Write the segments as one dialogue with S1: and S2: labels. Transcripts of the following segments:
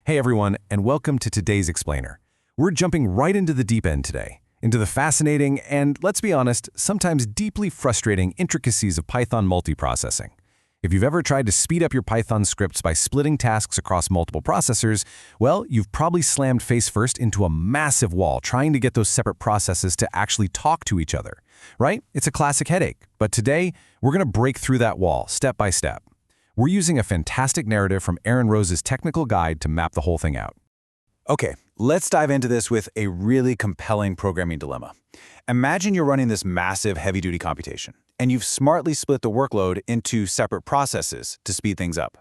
S1: Hey everyone, and welcome to today's Explainer. We're jumping right into the deep end today, into the fascinating and, let's be honest, sometimes deeply frustrating intricacies of Python multiprocessing. If you've ever tried to speed up your Python scripts by splitting tasks across multiple processors, well, you've probably slammed face first into a massive wall trying to get those separate processes to actually talk to each other, right? It's a classic headache, but today, we're going to break through that wall step by step. We're using a fantastic narrative from Aaron Rose's technical guide to map the whole thing out.
S2: Okay, let's dive into this with a really compelling programming dilemma. Imagine you're running this massive heavy-duty computation, and you've smartly split the workload into separate processes to speed things up.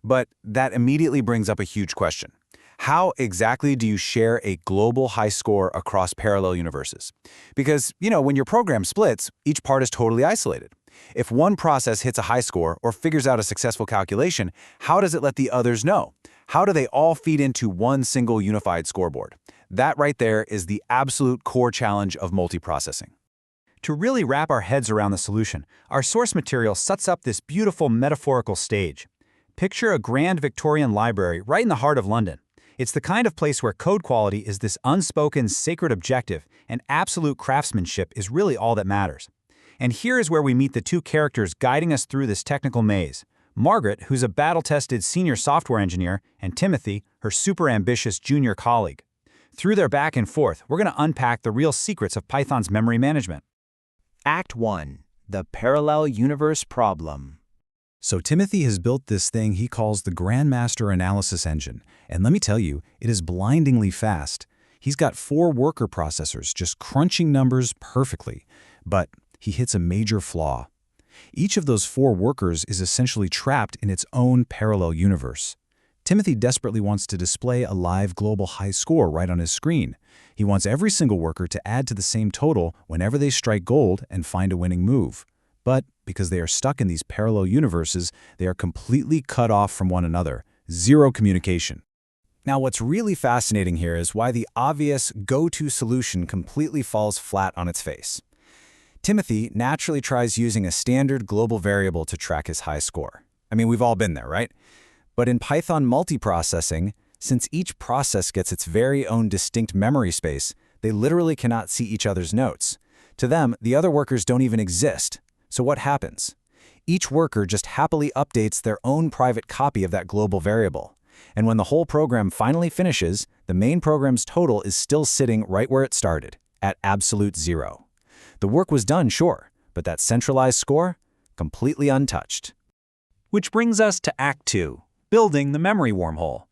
S2: But that immediately brings up a huge question. How exactly do you share a global high score across parallel universes? Because, when your program splits, each part is totally isolated. If one process hits a high score or figures out a successful calculation, how does it let the others know? How do they all feed into one single unified scoreboard? That right there is the absolute core challenge of multiprocessing.
S3: To really wrap our heads around the solution, our source material sets up this beautiful metaphorical stage. Picture a grand Victorian library right in the heart of London. It's the kind of place where code quality is this unspoken sacred objective, and absolute craftsmanship is really all that matters. And here is where we meet the two characters guiding us through this technical maze. Margaret, who's a battle-tested senior software engineer, and Timothy, her super-ambitious junior colleague. Through their back and forth, we're going to unpack the real secrets of Python's memory management.
S4: Act 1. The Parallel Universe Problem.
S1: So Timothy has built this thing he calls the Grandmaster Analysis Engine, and let me tell you, it is blindingly fast. He's got 4 worker processors just crunching numbers perfectly, but he hits a major flaw. Each of those 4 workers is essentially trapped in its own parallel universe. Timothy desperately wants to display a live global high score right on his screen. He wants every single worker to add to the same total whenever they strike gold and find a winning move. But because they are stuck in these parallel universes, they are completely cut off from one another. Zero communication. Now, what's really fascinating here is why the obvious go-to solution completely falls flat on its face. Timothy naturally tries using a standard global variable to track his high score. I mean, we've all been there, right? But in Python multiprocessing, since each process gets its very own distinct memory space, they literally cannot see each other's notes. To them, the other workers don't even exist. So what happens? Each worker just happily updates their own private copy of that global variable. And when the whole program finally finishes, the main program's total is still sitting right where it started, at absolute 0. The work was done, sure, but that centralized score, completely untouched.
S3: Which brings us to Act 2, building the memory wormhole.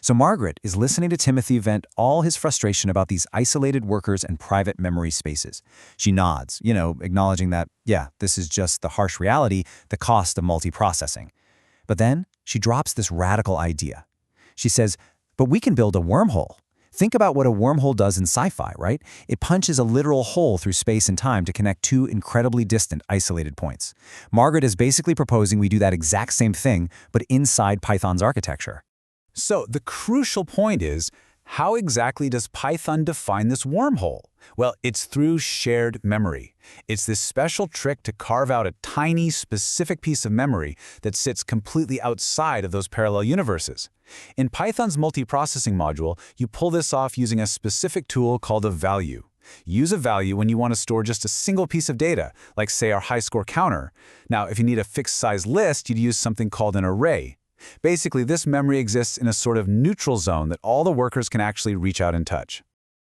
S1: So Margaret is listening to Timothy vent all his frustration about these isolated workers and private memory spaces. She nods, acknowledging that, yeah, this is just the harsh reality, the cost of multiprocessing. But then she drops this radical idea. She says, but we can build a wormhole. Think about what a wormhole does in sci-fi, right? It punches a literal hole through space and time to connect 2 incredibly distant, isolated points. Margaret is basically proposing we do that exact same thing, but inside Python's architecture.
S2: So the crucial point is, how exactly does Python define this wormhole? Well, it's through shared memory. It's this special trick to carve out a tiny, specific piece of memory that sits completely outside of those parallel universes. In Python's multiprocessing module, you pull this off using a specific tool called a value. Use a value when you want to store just a single piece of data, like say our high score counter. Now, if you need a fixed size list, you'd use something called an array. Basically, this memory exists in a sort of neutral zone that all the workers can actually reach out and touch.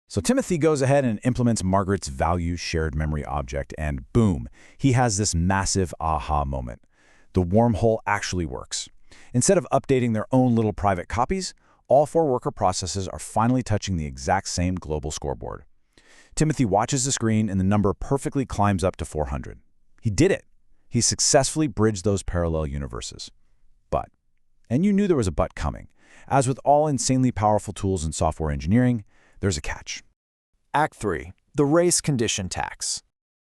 S2: So Timothy goes ahead and implements Margaret's value shared memory object, and boom, he has this massive aha moment. The wormhole actually works. Instead of updating their own little private copies, all 4 worker processes are finally touching the exact same global scoreboard. Timothy watches the screen and the number perfectly climbs up to 400. He did it. He successfully bridged those parallel universes. But, and you knew there was a but coming, as with all insanely powerful tools in software engineering, there's a catch.
S4: Act 3. The Race Condition Tax.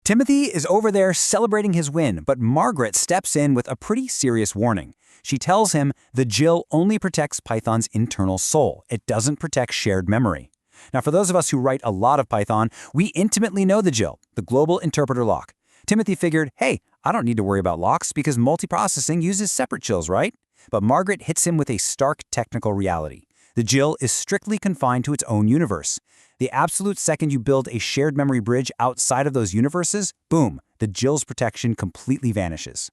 S3: Timothy is over there celebrating his win, but Margaret steps in with a pretty serious warning. She tells him the GIL only protects Python's internal soul. It doesn't protect shared memory. Now, for those of us who write a lot of Python, we intimately know the GIL, the Global Interpreter Lock. Timothy figured, hey, I don't need to worry about locks because multiprocessing uses separate GILs, right? But Margaret hits him with a stark technical reality. The JIL is strictly confined to its own universe. The absolute second you build a shared memory bridge outside of those universes, boom, the JIL's protection completely vanishes.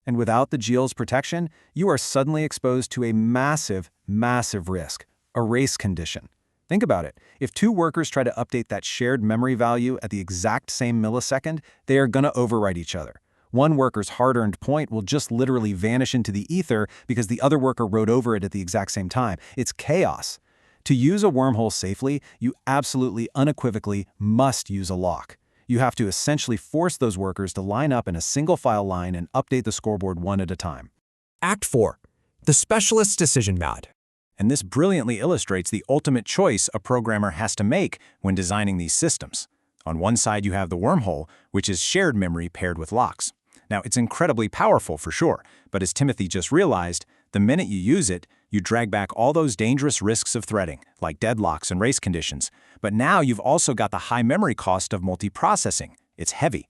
S5: And without the JIL's protection, you are suddenly exposed to a massive, massive risk, a race condition. Think about it. If two workers try to update that shared memory value at the exact same millisecond, they are going to overwrite each other. One worker's hard-earned point will just literally vanish into the ether because the other worker wrote over it at the exact same time. It's chaos. To use a wormhole safely, you absolutely unequivocally must use a lock. You have to essentially force those workers to line up in a single file line and update the scoreboard one at a time.
S6: Act 4. The Specialist's Decision Mat.
S2: And this brilliantly illustrates the ultimate choice a programmer has to make when designing these systems. On one side, you have the wormhole, which is shared memory paired with locks. Now, it's incredibly powerful for sure, but as Timothy just realized, the minute you use it, you drag back all those dangerous risks of threading, like deadlocks and race conditions. But now you've also got the high memory cost of multiprocessing. It's heavy.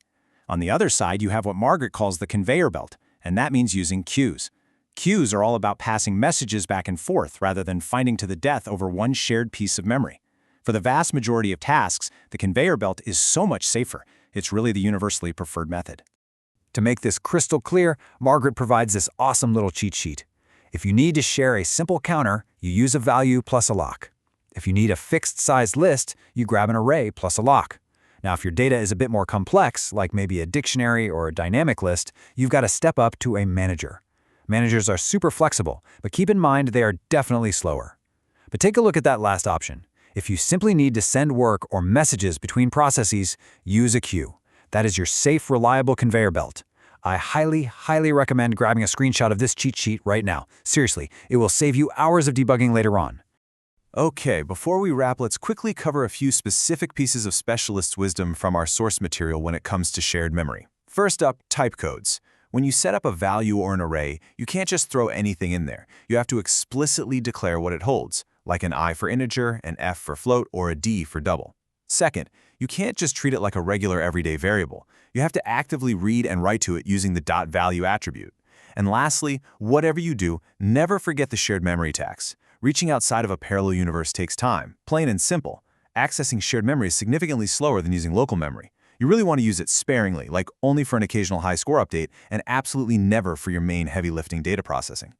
S2: On the other side, you have what Margaret calls the conveyor belt, and that means using queues. Queues are all about passing messages back and forth rather than fighting to the death over one shared piece of memory. For the vast majority of tasks, the conveyor belt is so much safer. It's really the universally preferred method.
S3: To make this crystal clear, Margaret provides this awesome little cheat sheet. If you need to share a simple counter, you use a value plus a lock. If you need a fixed-size list, you grab an array plus a lock. Now, if your data is a bit more complex, like maybe a dictionary or a dynamic list, you've got to step up to a manager. Managers are super flexible, but keep in mind they are definitely slower. But take a look at that last option. If you simply need to send work or messages between processes, use a queue. That is your safe, reliable conveyor belt. I highly, highly recommend grabbing a screenshot of this cheat sheet right now. Seriously, it will save you hours of debugging later on.
S2: Okay, before we wrap, let's quickly cover a few specific pieces of specialist wisdom from our source material when it comes to shared memory. First up, type codes. When you set up a value or an array, you can't just throw anything in there. You have to explicitly declare what it holds, like an I for integer, an F for float, or a D for double. Second, you can't just treat it like a regular everyday variable. You have to actively read and write to it using the .value attribute. And lastly, whatever you do, never forget the shared memory tax. Reaching outside of a parallel universe takes time, plain and simple. Accessing shared memory is significantly slower than using local memory. You really want to use it sparingly, like only for an occasional high score update, and absolutely never for your main heavy lifting data processing.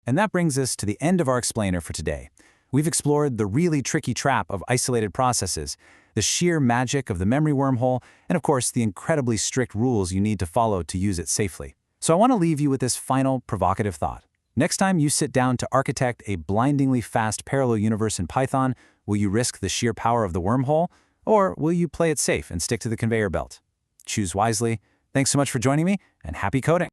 S1: And that brings us to the end of our explainer for today. We've explored the really tricky trap of isolated processes, the sheer magic of the memory wormhole, and of course, the incredibly strict rules you need to follow to use it safely. So I want to leave you with this final provocative thought. Next time you sit down to architect a blindingly fast parallel universe in Python, will you risk the sheer power of the wormhole? Or will you play it safe and stick to the conveyor belt? Choose wisely. Thanks so much for joining me, and happy coding!